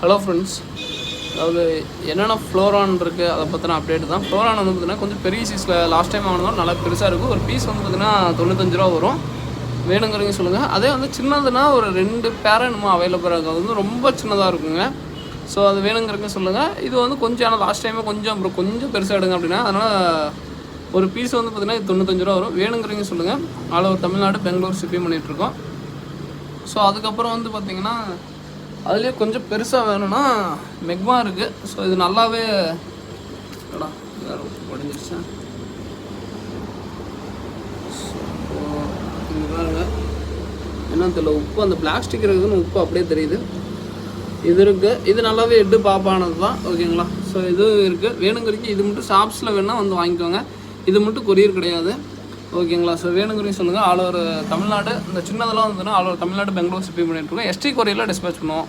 Hello friends, அதாவது என்னென்ன ஃப்ளோரான் இருக்குது அதை பற்றின அப்டேட் தான். ஃப்ளோரான் வந்து பார்த்திங்கன்னா கொஞ்சம் பெரிய சைஸில் லாஸ்ட் டைம் வாங்கினதும் நல்லா பெருசாக இருக்கும். ஒரு பீஸ் வந்து பார்த்திங்கன்னா 95 ரூபா வரும். வேணுங்கிறவங்க சொல்லுங்கள். அதே வந்து சின்னதுன்னா ஒரு 2 பேர் என்னமோ அவைலபிளாக இருக்கும். அது வந்து ரொம்ப சின்னதாக இருக்குங்க. ஸோ அது வேணுங்கிறவங்க சொல்லுங்கள். இது வந்து கொஞ்சம் ஆனால் லாஸ்ட் டைமே கொஞ்சம் பெருசாக எடுங்க அப்படின்னா, அதனால் ஒரு பீஸ் வந்து பார்த்திங்கன்னா 95 ரூபா வரும். வேணுங்கிறவங்க சொல்லுங்கள். All over Tamil Nadu, Bangalore shipping பண்ணிகிட்ருக்கோம். ஸோ அதுக்கப்புறம் வந்து பார்த்திங்கன்னா அதுலேயே கொஞ்சம் பெருசாக வேணும்னா மெக்மா இருக்குது. ஸோ இது நல்லாவே உடஞ்சிருச்சு. ஸோ இது பாருங்க, என்னன்னு தெரியல, உப்பு அந்த பிளாஸ்டிக் இருக்குதுன்னு உப்பு அப்படியே தெரியுது. இது இருக்குது, இது நல்லாவே எட்டு பாப்பானது தான். ஓகேங்களா? ஸோ இது இருக்குது. வேணுங்கிறதுக்கு இது மட்டும் ஷாப்ஸில் வேணால் வந்து வாங்கிக்கோங்க. இது மட்டும் கொரியர் கிடையாது. ஓகேங்களா? ஸோ வேணுங்கிறதையும் சொல்லுங்கள். ஆல் ஓவர் தமிழ்நாடு, இந்த சின்னதெல்லாம் வந்துன்னா all over Tamil Nadu, Bangalore shipping பண்ணிட்டுருக்கோம். எஸ்டி கொரியரில் டிஸ்பேச் பண்ணுவோம்.